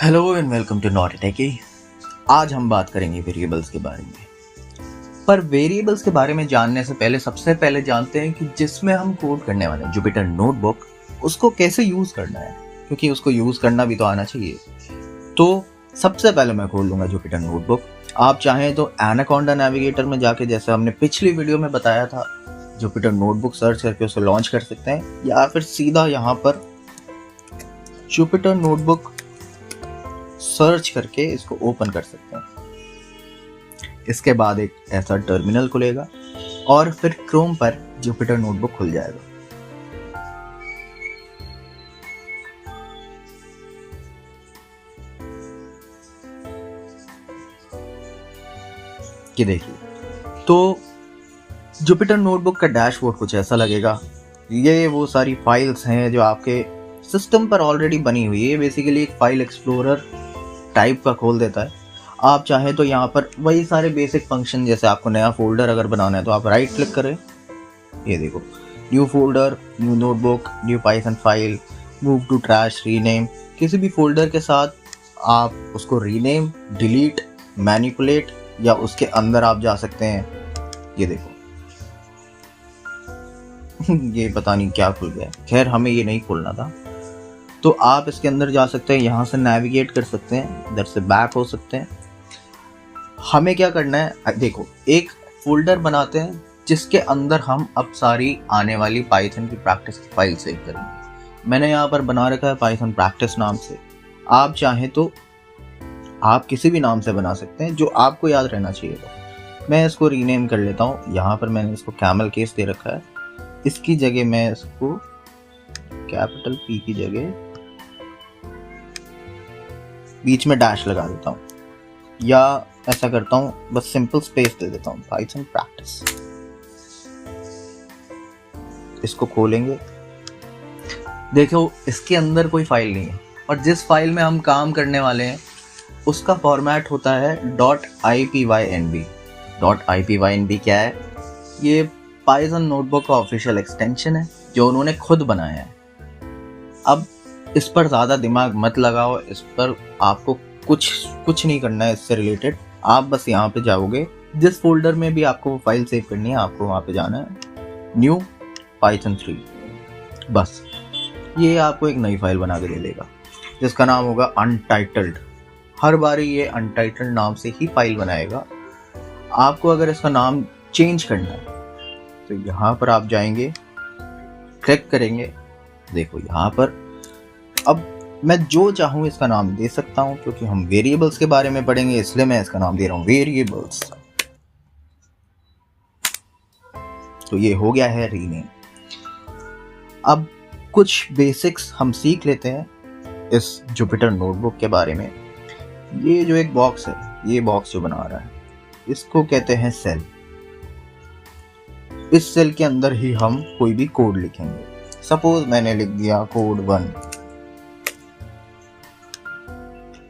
Hello and welcome to not techie. आज हम बात करेंगे वेरिएबल्स के बारे में। पर वेरिएबल्स के बारे में जानने से पहले सबसे पहले जानते हैं कि जिसमें हम कोड करने वाले हैं जुपिटर नोटबुक, उसको कैसे यूज़ करना है, क्योंकि उसको यूज़ करना भी तो आना चाहिए। तो सबसे पहले मैं खोल लूँगा जुपिटर नोटबुक। आप चाहें तो एनाकोंडा नेविगेटर में जाके, जैसे हमने पिछली वीडियो में बताया था, जुपिटर नोटबुक सर्च करके उसे लॉन्च कर सकते हैं, या फिर सीधा यहाँ पर जुपिटर नोटबुक सर्च करके इसको ओपन कर सकते हैं। इसके बाद एक ऐसा टर्मिनल खुलेगा और फिर क्रोम पर जुपिटर नोटबुक खुल जाएगा। ये देखिए, तो जुपिटर नोटबुक का डैशबोर्ड कुछ ऐसा लगेगा। ये वो सारी फाइल्स हैं जो आपके सिस्टम पर ऑलरेडी बनी हुई है। बेसिकली एक फाइल एक्सप्लोरर टाइप का खोल देता है। आप चाहें तो यहाँ पर वही सारे बेसिक फंक्शन, जैसे आपको नया फोल्डर अगर बनाना है तो आप राइट क्लिक करें, ये देखो, new folder, new notebook, new Python file, move to trash, rename. किसी भी फोल्डर के साथ आप उसको रीनेम, डिलीट, मैनिपुलेट या उसके अंदर आप जा सकते हैं। ये देखो ये पता नहीं क्या खुल गया, खैर हमें ये नहीं खोलना था। तो आप इसके अंदर जा सकते हैं, यहाँ से नेविगेट कर सकते हैं, इधर से बैक हो सकते हैं। हमें क्या करना है, देखो, एक फोल्डर बनाते हैं जिसके अंदर हम अब सारी आने वाली पाइथन की प्रैक्टिस की फाइल सेव करेंगे। मैंने यहाँ पर बना रखा है पाइथन प्रैक्टिस नाम से। आप चाहें तो आप किसी भी नाम से बना सकते हैं जो आपको याद रहना चाहिए। तो मैं इसको रीनेम कर लेता हूँ। यहाँ पर मैंने इसको कैमल केस दे रखा है, इसकी जगह मैं इसको कैपिटल पी की जगह बीच में डैश लगा देता हूँ, या ऐसा करता हूँ बस सिंपल स्पेस दे देता हूँ, पाइथन प्रैक्टिस। इसको खोलेंगे, देखो इसके अंदर कोई फाइल नहीं है, और जिस फाइल में हम काम करने वाले हैं उसका फॉर्मेट होता है .ipynb। .ipynb क्या है? ये पाइथन नोटबुक का ऑफिशियल एक्सटेंशन है जो उन्होंने खुद बनाया है। अब इस पर ज़्यादा दिमाग मत लगाओ, इस पर आपको कुछ नहीं करना है इससे रिलेटेड। आप बस यहाँ पे जाओगे, जिस फोल्डर में भी आपको वो फाइल सेव करनी है आपको वहाँ पे जाना है, न्यू पाइथन 3। बस ये आपको एक नई फाइल बना के दे देगा जिसका नाम होगा अनटाइटल्ड। हर बारी ये अनटाइटल्ड नाम से ही फाइल बनाएगा। आपको अगर इसका नाम चेंज करना है तो यहाँ पर आप जाएंगे, क्लिक करेंगे, देखो यहाँ पर अब मैं जो चाहूँ इसका नाम दे सकता हूँ, क्योंकि हम वेरिएबल्स के बारे में पढ़ेंगे इसलिए मैं इसका नाम दे रहा हूँ वेरिएबल्स। तो ये हो गया है रीनेम। अब कुछ बेसिक्स हम सीख लेते हैं इस जुपिटर नोटबुक के बारे में। ये जो एक बॉक्स है, ये बॉक्स जो बना रहा है, इसको कहते हैं सेल। इस सेल के अंदर ही हम कोई भी कोड लिखेंगे। सपोज मैंने लिख दिया कोड 1।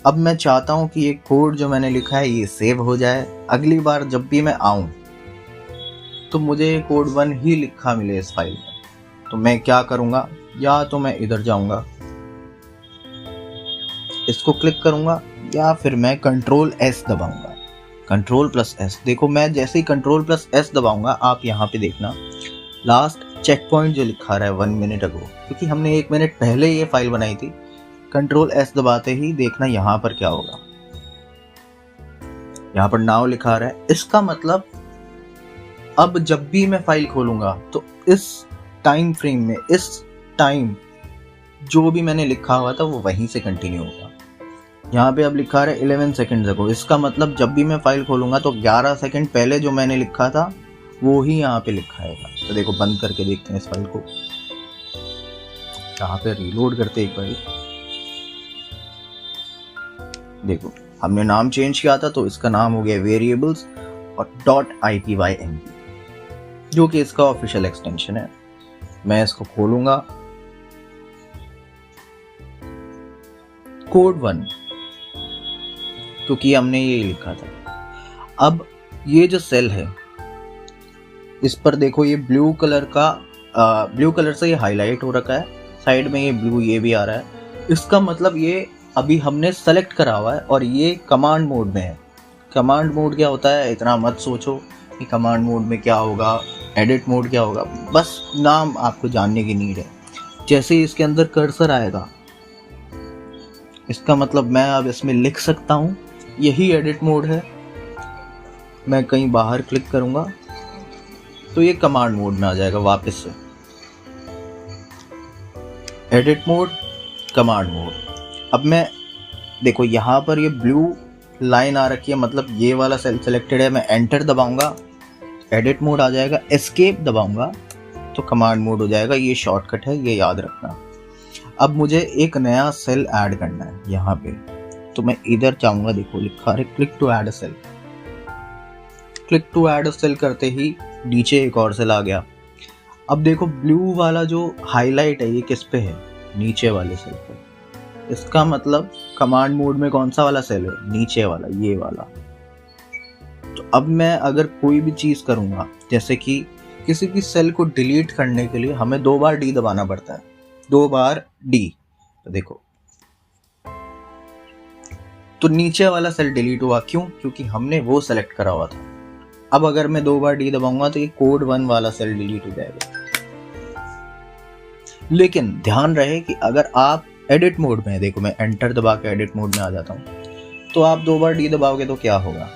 अब मैं चाहता हूं कि ये कोड जो मैंने लिखा है ये सेव हो जाए। अगली बार जब भी मैं आऊं तो मुझे कोड 1 ही लिखा मिले इस फाइल में। तो मैं क्या करूंगा, या तो मैं इधर जाऊंगा, इसको क्लिक करूंगा, या फिर मैं Ctrl+S दबाऊंगा। Ctrl+S, देखो मैं जैसे ही Ctrl+S दबाऊंगा, आप यहाँ पे देखना लास्ट चेक पॉइंट जो लिखा रहा है 1 मिनट अगो, क्योंकि हमने 1 मिनट पहले ये फाइल बनाई थी। Ctrl+S दबाते ही देखना यहाँ पर क्या होगा, यहाँ पर नाउ लिखा रहा है। इसका मतलब अब जब भी मैं फाइल खोलूंगा तो इस टाइम फ्रेम में, इस टाइम जो भी मैंने लिखा हुआ था वो वहीं से कंटिन्यू होगा। यहाँ पे अब लिखा रहा है 11 सेकेंड अगो। इसका मतलब जब भी मैं फाइल खोलूंगा तो 11 सेकेंड पहले जो मैंने लिखा था वो ही यहाँ पे लिखा है। तो देखो बंद करके देखते हैं इस फाइल को, यहाँ पे रीलोड करते एक बार। देखो हमने नाम चेंज किया था तो इसका नाम हो गया वेरिएबल्स और .ipynb, जो कि इसका ऑफिशियल एक्सटेंशन है। मैं इसको खोलूंगा, कोड 1, क्योंकि हमने ये लिखा था। अब ये जो सेल है इस पर देखो, ये ब्लू कलर से ये हाईलाइट हो रखा है, साइड में ये ब्लू ये भी आ रहा है। इसका मतलब ये अभी हमने सेलेक्ट करा हुआ है और ये कमांड मोड में है। कमांड मोड क्या होता है इतना मत सोचो कि कमांड मोड में क्या होगा, एडिट मोड क्या होगा, बस नाम आपको जानने की नीड है। जैसे ही इसके अंदर कर्सर आएगा, इसका मतलब मैं अब इसमें लिख सकता हूँ, यही एडिट मोड है। मैं कहीं बाहर क्लिक करूँगा तो ये कमांड मोड में आ जाएगा वापस से। Edit mode, command mode. अब मैं देखो यहाँ पर ये ब्लू लाइन आ रखी है, मतलब ये वाला सेल सेलेक्टेड है। मैं एंटर दबाऊंगा, एडिट मोड आ जाएगा। एस्केप दबाऊंगा तो कमांड मोड हो जाएगा। ये शॉर्टकट है, ये याद रखना। अब मुझे एक नया सेल ऐड करना है यहाँ पे, तो मैं इधर चाहूंगा, देखो लिखा है click to add a cell. Click to add a cell करते ही नीचे एक और सेल आ गया। अब देखो ब्लू वाला जो हाईलाइट है ये किस पे है, नीचे वाले सेल पे। इसका मतलब कमांड मोड में कौन सा वाला सेल है, नीचे वाला, ये वाला। तो अब मैं अगर कोई भी चीज करूंगा, जैसे कि किसी भी सेल को डिलीट करने के लिए हमें 2 बार डी दबाना पड़ता है, 2 बार डी। तो देखो, तो नीचे वाला सेल डिलीट हुआ, क्यों? क्योंकि हमने वो सेलेक्ट करा हुआ था। अब अगर मैं 2 बार डी दबाऊंगा तो ये कोड 1 वाला सेल डिलीट हो जाएगा। लेकिन ध्यान रहे कि अगर आप एडिट मोड में है, देखो मैं एंटर दबा के एडिट मोड में आ जाता हूं, तो आप 2 बार डी दबाओगे तो क्या होगा,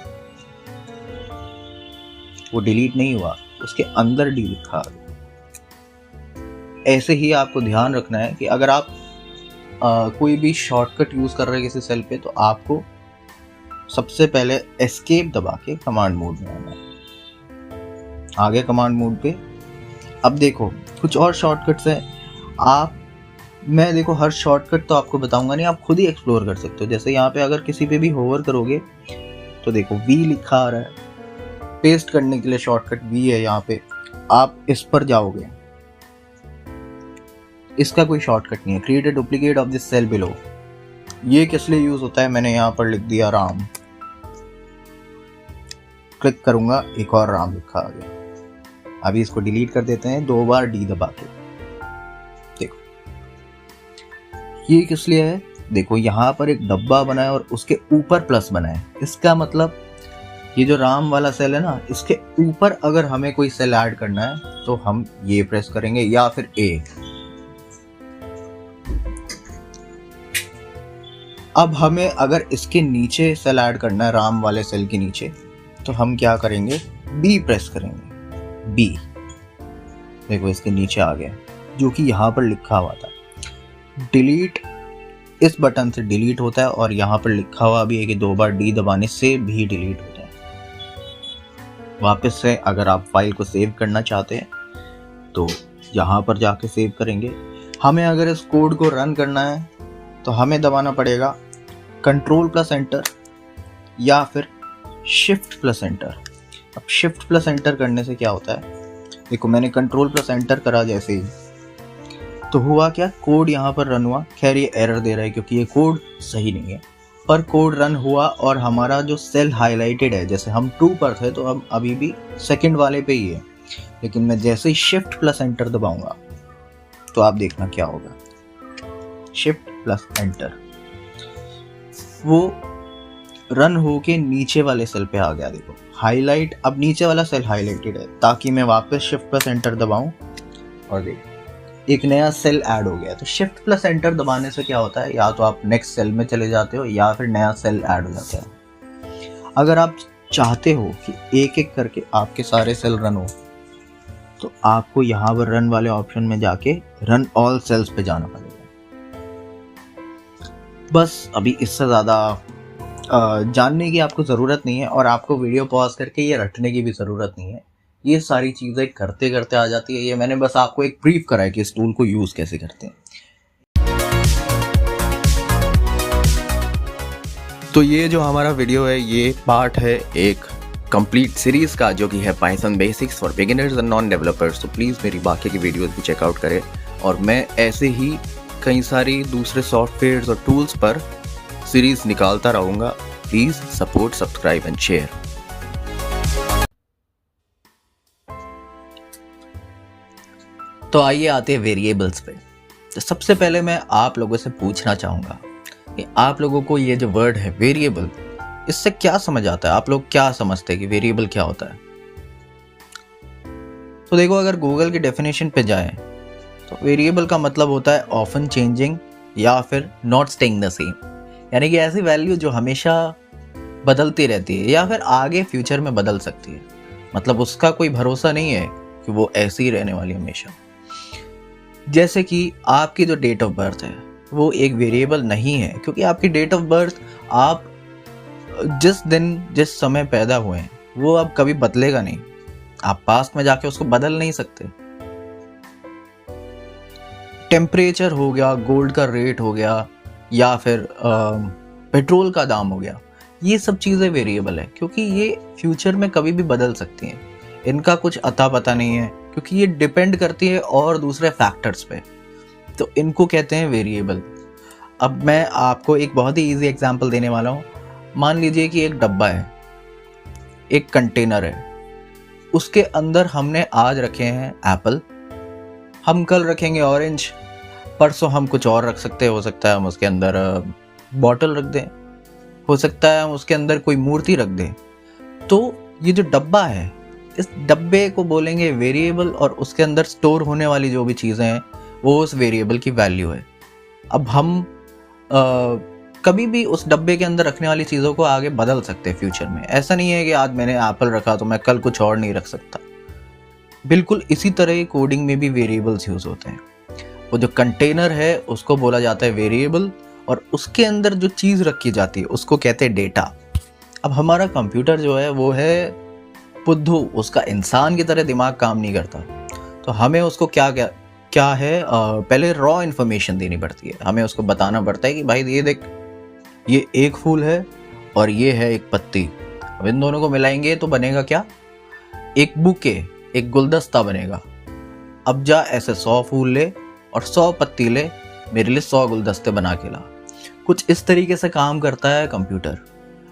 वो डिलीट नहीं हुआ, उसके अंदर डी लिखा है। ऐसे ही आपको ध्यान रखना है कि अगर आप कोई भी शॉर्टकट यूज कर रहे हैं किसी सेल पे, तो आपको सबसे पहले एस्केप दबा के कमांड मोड में आना है। आगे कमांड मोड पे। अब देखो कुछ और शॉर्टकट्स हैं। मैं देखो हर शॉर्टकट तो आपको बताऊंगा नहीं, आप खुद ही एक्सप्लोर कर सकते हो। जैसे यहाँ पे अगर किसी पे भी होवर करोगे तो देखो वी लिखा आ रहा है, पेस्ट करने के लिए शॉर्टकट वी है यहाँ पे। आप इस पर जाओगे, इसका कोई शॉर्टकट नहीं है। Create a duplicate of this cell below, ये किस लिए यूज होता है, मैंने यहाँ पर लिख दिया राम। क्लिक करूंगा, एक और राम लिखा आ गया। अभी इसको डिलीट कर देते हैं 2 बार डी दबा के। देखो ये किस लिए है, देखो यहाँ पर एक डब्बा बना है और उसके ऊपर प्लस बना है। इसका मतलब ये जो राम वाला सेल है ना, इसके ऊपर अगर हमें कोई सेल ऐड करना है तो हम ये प्रेस करेंगे या फिर ए। अब हमें अगर इसके नीचे सेल ऐड करना है, राम वाले सेल के नीचे, तो हम क्या करेंगे, बी प्रेस करेंगे। बी देखो इसके नीचे आ गया, जो कि यहाँ पर लिखा हुआ था। डिलीट इस बटन से डिलीट होता है और यहाँ पर लिखा हुआ भी है कि 2 बार डी दबाने से भी डिलीट होता है। वापस से अगर आप फाइल को सेव करना चाहते हैं तो यहाँ पर जाके सेव करेंगे। हमें अगर इस कोड को रन करना है तो हमें दबाना पड़ेगा Ctrl+Enter या फिर Shift+Enter। अब Shift+Enter करने से क्या होता है, देखो मैंने Ctrl+Enter करा जैसे ही, तो हुआ क्या, कोड यहाँ पर रन हुआ। खैर ये एरर दे रहा है क्योंकि ये कोड सही नहीं है, पर कोड रन हुआ और हमारा जो सेल हाईलाइटेड है, जैसे हम 2 पर थे तो हम अभी भी सेकंड वाले पे ही है। लेकिन मैं जैसे ही Shift+Enter दबाऊंगा तो आप देखना क्या होगा, Shift+Enter, वो रन होके नीचे वाले सेल पे आ गया। देखो हाईलाइट, अब नीचे वाला सेल हाईलाइटेड है, ताकि मैं वापस Shift+Enter दबाऊं और देखो एक नया सेल ऐड हो गया। तो Shift+Enter दबाने से क्या होता है, या तो आप नेक्स्ट सेल में चले जाते हो या फिर नया सेल ऐड हो जाता है। अगर आप चाहते हो कि एक एक करके आपके सारे सेल रन हो, तो आपको यहाँ पर रन वाले ऑप्शन में जाके रन ऑल सेल्स पे जाना पड़ेगा। बस अभी इससे ज़्यादा जानने की आपको ज़रूरत नहीं है और आपको वीडियो पॉज करके ये रटने की भी ज़रूरत नहीं है। ये सारी चीज़ें करते करते आ जाती है। ये मैंने बस आपको एक ब्रीफ करा है कि इस टूल को यूज़ कैसे करते हैं। तो ये जो हमारा वीडियो है ये पार्ट है एक कंप्लीट सीरीज़ का, जो कि है Python basics for beginners and non developers. तो प्लीज़ मेरी बाकी की वीडियोज़ भी चेकआउट करें और मैं ऐसे ही कई सारी दूसरे सॉफ्टवेयर्स और टूल्स पर सीरीज़ निकालता रहूँगा। Please support, subscribe and share. तो आइए आते हैं वेरिएबल्स पे। तो सबसे पहले मैं आप लोगों से पूछना चाहूँगा कि आप लोगों को ये जो वर्ड है वेरिएबल, इससे क्या समझ आता है, आप लोग क्या समझते हैं कि वेरिएबल क्या होता है? तो देखो, अगर गूगल की डेफिनेशन पे जाएं तो वेरिएबल का मतलब होता है ऑफन चेंजिंग या फिर नॉट स्टेइंग द सेम, यानी कि ऐसी वैल्यू जो हमेशा बदलती रहती है या फिर आगे फ्यूचर में बदल सकती है। मतलब उसका कोई भरोसा नहीं है कि वो ऐसी ही रहने वाली हमेशा। जैसे कि आपकी जो डेट ऑफ बर्थ है वो एक वेरिएबल नहीं है, क्योंकि आपकी डेट ऑफ बर्थ आप जिस दिन जिस समय पैदा हुए हैं वो अब कभी बदलेगा नहीं। आप पास्ट में जाके उसको बदल नहीं सकते। टेम्परेचर हो गया, गोल्ड का रेट हो गया, या फिर पेट्रोल का दाम हो गया, ये सब चीज़ें वेरिएबल है क्योंकि ये फ्यूचर में कभी भी बदल सकती हैं। इनका कुछ अता पता नहीं है क्योंकि ये डिपेंड करती है और दूसरे फैक्टर्स पे, तो इनको कहते हैं वेरिएबल। अब मैं आपको एक बहुत ही इजी एग्जांपल देने वाला हूँ। मान लीजिए कि एक डब्बा है, एक कंटेनर है, उसके अंदर हमने आज रखे हैं एप्पल, हम कल रखेंगे ऑरेंज, परसों हम कुछ और रख सकते हैं। हो सकता है हम उसके अंदर बॉटल रख दें, हो सकता है हम उसके अंदर कोई मूर्ति रख दें। तो ये जो डब्बा है, इस डब्बे को बोलेंगे वेरिएबल, और उसके अंदर स्टोर होने वाली जो भी चीज़ें हैं वो उस वेरिएबल की वैल्यू है। अब हम कभी भी उस डब्बे के अंदर रखने वाली चीज़ों को आगे बदल सकते हैं फ्यूचर में। ऐसा नहीं है कि आज मैंने एप्पल रखा तो मैं कल कुछ और नहीं रख सकता। बिल्कुल इसी तरह कोडिंग में भी वेरिएबल्स यूज़ होते हैं। वो जो कंटेनर है उसको बोला जाता है वेरिएबल, और उसके अंदर जो चीज़ रखी जाती है उसको कहते हैं डेटा। अब हमारा कंप्यूटर जो है वो है बुद्धू, उसका इंसान की तरह दिमाग काम नहीं करता। तो हमें उसको क्या है पहले रॉ इन्फॉर्मेशन देनी पड़ती है। हमें उसको बताना पड़ता है कि भाई ये देख, ये एक फूल है और ये है एक पत्ती, अब इन दोनों को मिलाएंगे तो बनेगा क्या? एक बुके, एक गुलदस्ता बनेगा। अब जा ऐसे 100 फूल ले और 100 पत्ती ले, मेरे लिए 100 गुलदस्ते बना के ला। कुछ इस तरीके से काम करता है कंप्यूटर।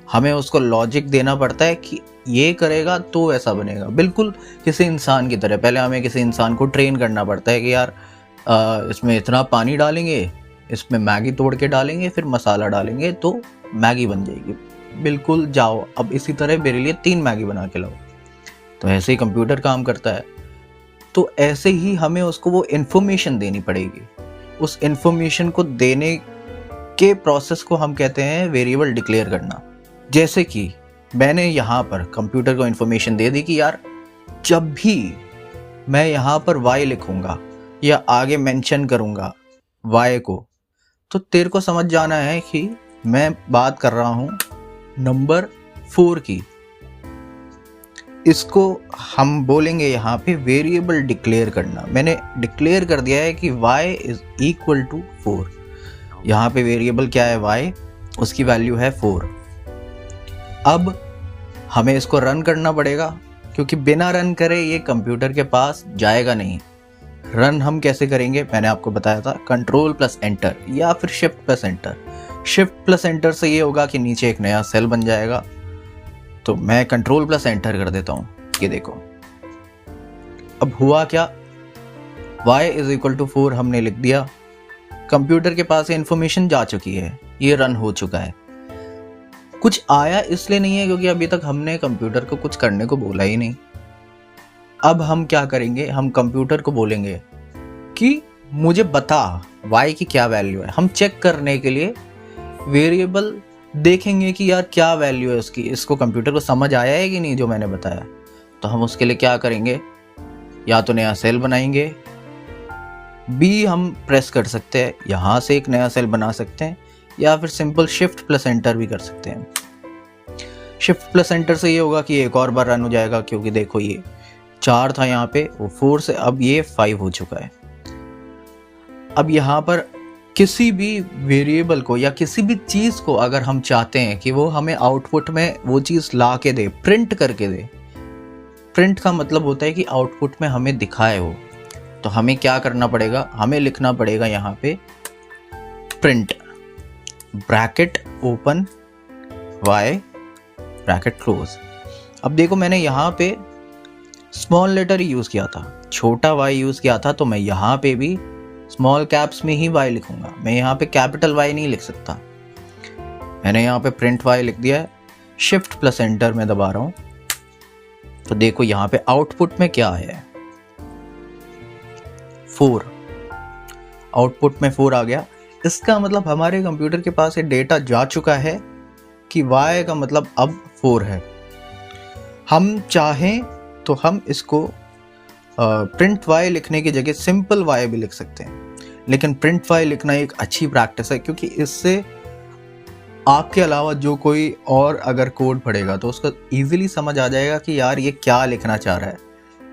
हमें उसको लॉजिक देना पड़ता है कि ये करेगा तो ऐसा बनेगा, बिल्कुल किसी इंसान की तरह। पहले हमें किसी इंसान को ट्रेन करना पड़ता है कि यार इसमें इतना पानी डालेंगे, इसमें मैगी तोड़ के डालेंगे, फिर मसाला डालेंगे तो मैगी बन जाएगी। बिल्कुल जाओ, अब इसी तरह मेरे लिए 3 मैगी बना के लाओ। तो ऐसे ही कंप्यूटर काम करता है। तो ऐसे ही हमें उसको वो इन्फॉर्मेशन देनी पड़ेगी। उस इन्फॉर्मेशन को देने के प्रोसेस को हम कहते हैं वेरिएबल डिक्लेयर करना। जैसे कि मैंने यहाँ पर कंप्यूटर को इन्फॉर्मेशन दे दी कि यार जब भी मैं यहाँ पर y लिखूँगा या आगे मेंशन करूँगा y को, तो तेरे को समझ जाना है कि मैं बात कर रहा हूँ नंबर 4 की। इसको हम बोलेंगे यहाँ पे वेरिएबल डिक्लेयर करना। मैंने डिक्लेयर कर दिया है कि y इज इक्वल टू 4। यहाँ पे वेरिएबल क्या है? y, उसकी वैल्यू है 4। अब हमें इसको रन करना पड़ेगा, क्योंकि बिना रन करे ये कंप्यूटर के पास जाएगा नहीं। रन हम कैसे करेंगे? मैंने आपको बताया था, कंट्रोल प्लस एंटर या फिर shift plus enter. Shift plus enter से ये होगा कि नीचे एक नया सेल बन जाएगा। तो मैं कंट्रोल प्लस एंटर कर देता हूँ, ये देखो अब हुआ क्या, y इज इक्वल टू 4 हमने लिख दिया। कंप्यूटर के पास ये इन्फॉर्मेशन जा चुकी है, ये रन हो चुका है। कुछ आया इसलिए नहीं है क्योंकि अभी तक हमने कंप्यूटर को कुछ करने को बोला ही नहीं। अब हम क्या करेंगे? हम कंप्यूटर को बोलेंगे कि मुझे बता y की क्या वैल्यू है। हम चेक करने के लिए वेरिएबल देखेंगे कि यार क्या वैल्यू है उसकी, इसको कंप्यूटर को समझ आया है कि नहीं जो मैंने बताया। तो हम उसके लिए क्या करेंगे? या तो नया सेल बनाएंगे, B हम प्रेस कर सकते हैं, यहाँ से एक नया सेल बना सकते हैं, या फिर सिंपल शिफ्ट प्लस एंटर भी कर सकते हैं। शिफ्ट प्लस एंटर से ये होगा कि एक और बार रन हो जाएगा, क्योंकि देखो ये 4 था यहाँ पे, वो 4 से अब ये 5 हो चुका है। अब यहाँ पर किसी भी वेरिएबल को या किसी भी चीज़ को अगर हम चाहते हैं कि वो हमें आउटपुट में वो चीज़ ला के दे, प्रिंट करके दे। प्रिंट का मतलब होता है कि आउटपुट में हमें दिखाए वो। तो हमें क्या करना पड़ेगा? हमें लिखना पड़ेगा यहाँ पे print bracket open y bracket close. अब देखो मैंने यहाँ पे स्मॉल लेटर ही यूज़ किया था, छोटा y यूज़ किया था, तो मैं यहाँ पे भी स्मॉल कैप्स में ही y लिखूंगा। मैं यहाँ पे कैपिटल Y नहीं लिख सकता। मैंने यहाँ पे प्रिंट वाई लिख दिया है, शिफ्ट प्लस एंटर में दबा रहा हूँ, तो देखो यहाँ पे आउटपुट में क्या आया है, 4। आउटपुट में 4 आ गया। इसका मतलब हमारे कंप्यूटर के पास ये डेटा जा चुका है कि y का मतलब अब 4 है। हम चाहें तो हम इसको प्रिंट y लिखने की जगह सिंपल y भी लिख सकते हैं, लेकिन प्रिंट y लिखना एक अच्छी प्रैक्टिस है, क्योंकि इससे आपके अलावा जो कोई और अगर कोड पढ़ेगा तो उसको इजीली समझ आ जाएगा कि यार ये क्या लिखना चाह रहा है,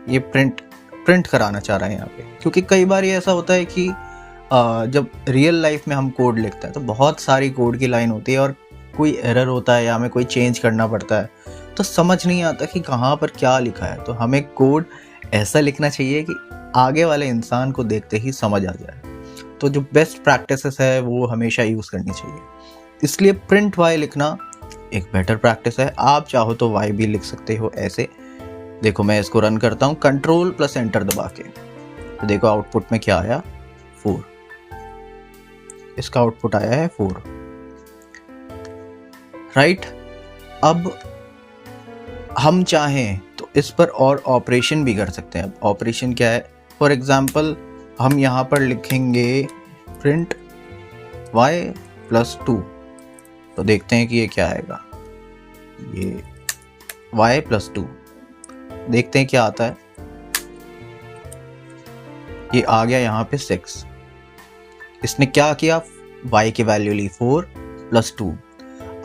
ये प्रिंट कराना चाह रहा है यहाँ पे। क्योंकि कई बार ये ऐसा होता है कि जब रियल लाइफ में हम कोड लिखते हैं तो बहुत सारी कोड की लाइन होती है और कोई एरर होता है या हमें कोई चेंज करना पड़ता है, तो समझ नहीं आता कि कहाँ पर क्या लिखा है। तो हमें कोड ऐसा लिखना चाहिए कि आगे वाले इंसान को देखते ही समझ आ जाए। तो जो बेस्ट प्रैक्टिसेस है वो हमेशा यूज़ करनी चाहिए, इसलिए प्रिंट वाई लिखना एक बेटर प्रैक्टिस है। आप चाहो तो वाई भी लिख सकते हो ऐसे। देखो मैं इसको रन करता हूँ कंट्रोल प्लस एंटर दबा के, तो देखो आउटपुट में क्या आया, 4। इसका आउटपुट आया है 4, राइट। अब हम चाहें तो इस पर और ऑपरेशन भी कर सकते हैं। ऑपरेशन क्या है, फॉर एग्जाम्पल हम यहाँ पर लिखेंगे प्रिंट y प्लस 2, तो देखते हैं कि ये क्या आएगा, ये y प्लस 2, देखते हैं क्या आता है। ये आ गया यहाँ पे 6। इसने क्या किया, y की वैल्यू ली 4 प्लस 2।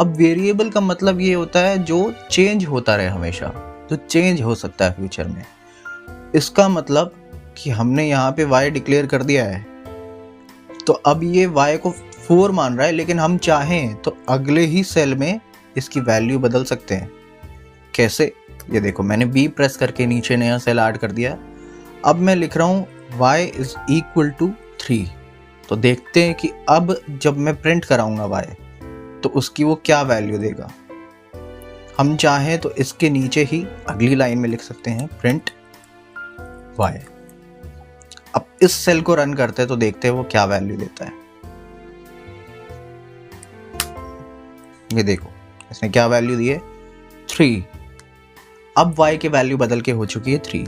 अब वेरिएबल का मतलब ये होता है जो चेंज होता रहे हमेशा, तो चेंज हो सकता है फ्यूचर में। इसका मतलब कि हमने यहाँ पे y डिक्लेयर कर दिया है, तो अब ये y को 4 मान रहा है, लेकिन हम चाहें तो अगले ही सेल में इसकी वैल्यू बदल सकते हैं। कैसे, ये देखो मैंने B प्रेस करके नीचे नया सेल ऐड कर दिया। अब मैं लिख रहा हूँ y इज इक्वल टू 3, तो देखते हैं कि अब जब मैं प्रिंट कराऊंगा y तो उसकी वो क्या वैल्यू देगा। हम चाहें तो इसके नीचे ही अगली लाइन में लिख सकते हैं प्रिंट y। अब इस सेल को रन करते हैं तो देखते हैं वो क्या वैल्यू देता है। ये देखो इसने क्या वैल्यू दी है, 3। अब y की वैल्यू बदल के हो चुकी है 3।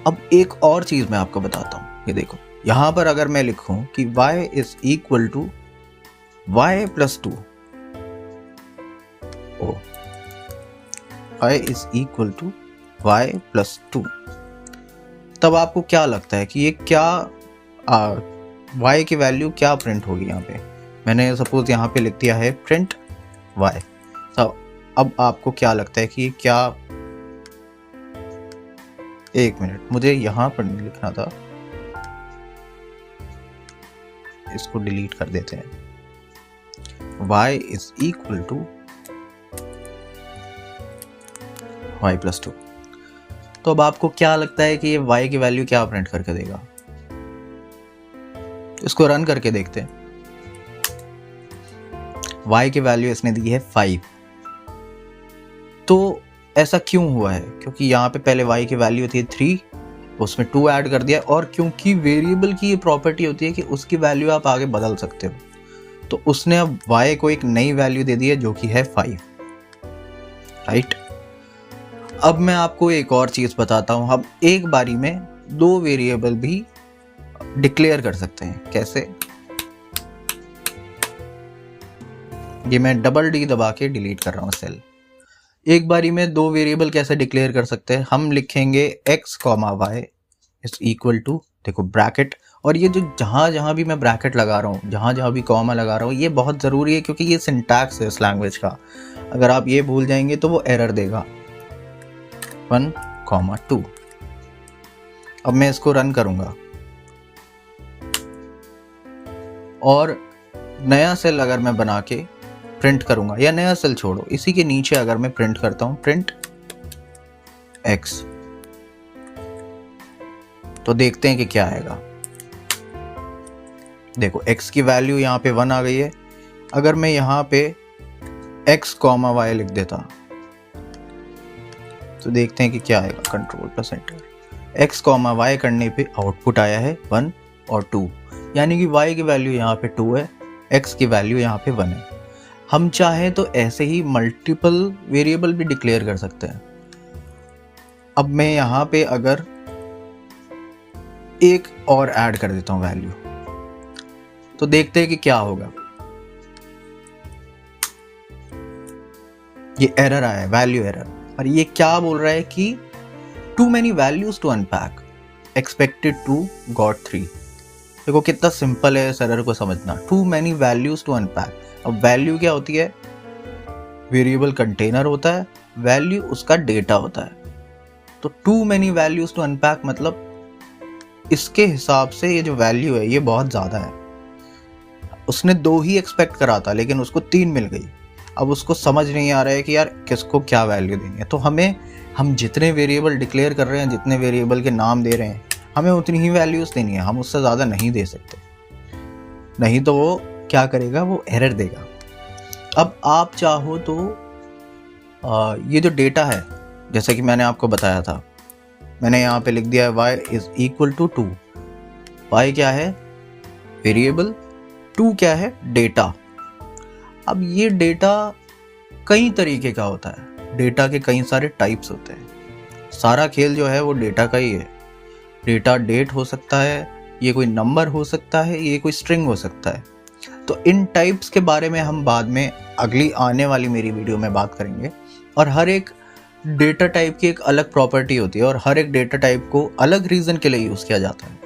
अब एक और चीज मैं आपको बताता हूं, ये देखो यहां पर अगर मैं लिखूं कि y is equal to y plus 2, y is equal to y plus 2, तब आपको क्या लगता है कि ये क्या y की वैल्यू क्या प्रिंट होगी। यहाँ पे मैंने सपोज यहाँ पे लिख दिया है प्रिंट y, तो अब आपको क्या लगता है कि ये क्या, एक मिनट मुझे यहाँ पर नहीं लिखना था, इसको डिलीट कर देते हैं। y is equal to y plus 2, तो अब आपको क्या लगता है कि ये y की वैल्यू क्या प्रिंट करके देगा। इसको रन करके देखते हैं। y की वैल्यू इसने दी है 5। तो ऐसा क्यों हुआ है, क्योंकि यहाँ पे पहले y की वैल्यू थी 3, उसमें 2 ऐड कर दिया, और क्योंकि वेरिएबल की ये प्रॉपर्टी होती है कि उसकी वैल्यू आप आगे बदल सकते हो, तो उसने अब y को एक नई वैल्यू दे दी है जो कि है 5, राइट। अब मैं आपको एक और चीज बताता हूं, हम एक बारी में 2 वेरिएबल भी डिक्लेयर कर सकते हैं। कैसे, ये मैं डबल डी दबा के डिलीट कर रहा हूं सेल। एक बारी में 2 वेरिएबल कैसे डिक्लेयर कर सकते हैं, हम लिखेंगे x comma y is equal to, देखो ब्रैकेट, और ये जो जहां भी मैं ब्रैकेट लगा रहा हूँ, जहां भी कॉमा लगा रहा हूँ, ये बहुत ज़रूरी है क्योंकि ये सिंटैक्स है इस लैंग्वेज का। अगर आप ये भूल जाएंगे तो वो एरर देगा। 1,2। अब मैं इसको रन करूंगा और नया सेल अगर मैं बना के प्रिंट करूंगा, या नया सेल छोड़ो, इसी के नीचे अगर मैं प्रिंट करता हूं प्रिंट x, तो देखते हैं कि क्या आएगा। देखो x की वैल्यू यहाँ पे 1 आ गई है। अगर मैं यहाँ पे x कॉमा y लिख देता तो देखते हैं कि क्या आएगा। Control plus enter, x comma y करने पे आउटपुट आया है 1 और 2, यानी कि y की वैल्यू यहाँ पे 2 है, x की वैल्यू यहाँ पे 1 है। हम चाहें तो ऐसे ही मल्टीपल वेरिएबल भी डिक्लेयर कर सकते हैं। अब मैं यहाँ पे अगर एक और ऐड कर देता हूँ वैल्यू, तो देखते हैं कि क्या होगा। ये एरर आया है, वैल्यू एरर। और ये क्या बोल रहा है कि too many values to unpack, expected to got 3। देखो कितना सिंपल है इस एरर को समझना। Too many values to unpack. अब वैल्यू क्या होती है? वेरिएबल कंटेनर होता है, वैल्यू उसका डेटा होता है। तो too many values to unpack मतलब इसके हिसाब से ये जो वैल्यू है ये बहुत ज़्यादा है। उसने 2 ही एक्सपेक्ट करा था लेकिन उसको 3 मिल गई। अब उसको समझ नहीं आ रहा है कि यार किसको क्या वैल्यू देनी है। तो हम जितने वेरिएबल डिक्लेयर कर रहे हैं, जितने वेरिएबल के नाम दे रहे हैं, हमें उतनी ही वैल्यूज़ देनी है। हम उससे ज़्यादा नहीं दे सकते, नहीं तो वो क्या करेगा, वो एरर देगा। अब आप चाहो तो ये जो डेटा है, जैसे कि मैंने आपको बताया था, मैंने यहाँ पे लिख दिया है y is equal to 2। y क्या है? वेरिएबल। 2 क्या है? डेटा। अब ये डेटा कई तरीके का होता है, डेटा के कई सारे टाइप्स होते हैं। सारा खेल जो है वो डेटा का ही है। डेटा डेट हो सकता है, ये कोई नंबर हो सकता है, ये कोई स्ट्रिंग हो सकता है। तो इन टाइप्स के बारे में हम बाद में अगली आने वाली मेरी वीडियो में बात करेंगे। और हर एक डेटा टाइप की एक अलग प्रॉपर्टी होती है और हर एक डेटा टाइप को अलग रीज़न के लिए यूज़ किया जाता है।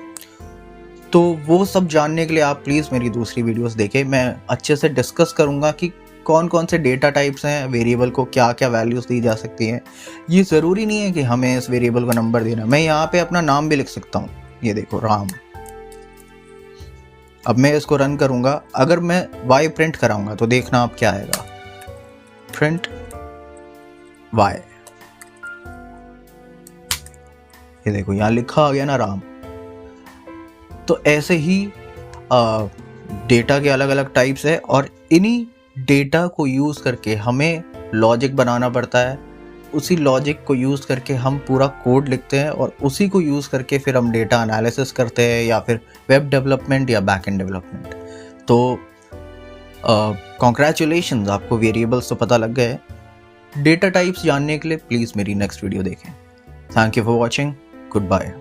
तो वो सब जानने के लिए आप प्लीज़ मेरी दूसरी वीडियोस देखें। मैं अच्छे से डिस्कस करूँगा कि कौन कौन से डेटा टाइप्स हैं, वेरिएबल को क्या क्या वैल्यूज़ दी जा सकती हैं। ये ज़रूरी नहीं है कि हमें इस वेरिएबल को नंबर देना। मैं यहाँ पे अपना नाम भी लिख सकता हूँ, ये देखो राम। अब मैं इसको रन करूँगा, अगर मैं y प्रिंट कराऊँगा तो देखना आप क्या आएगा, प्रिंट y। ये देखो यहाँ लिखा आ गया ना राम। तो ऐसे ही डेटा के अलग अलग टाइप्स है और इन्हीं डेटा को यूज़ करके हमें लॉजिक बनाना पड़ता है। उसी लॉजिक को यूज़ करके हम पूरा कोड लिखते हैं और उसी को यूज़ करके फिर हम डेटा एनालिसिस करते हैं या फिर वेब डेवलपमेंट या बैक एंड डेवलपमेंट। तो कॉन्ग्रेचुलेशंस, आपको वेरिएबल्स तो पता लग गए। डेटा टाइप्स जानने के लिए प्लीज़ मेरी नेक्स्ट वीडियो देखें। Thank you for watching. Good bye.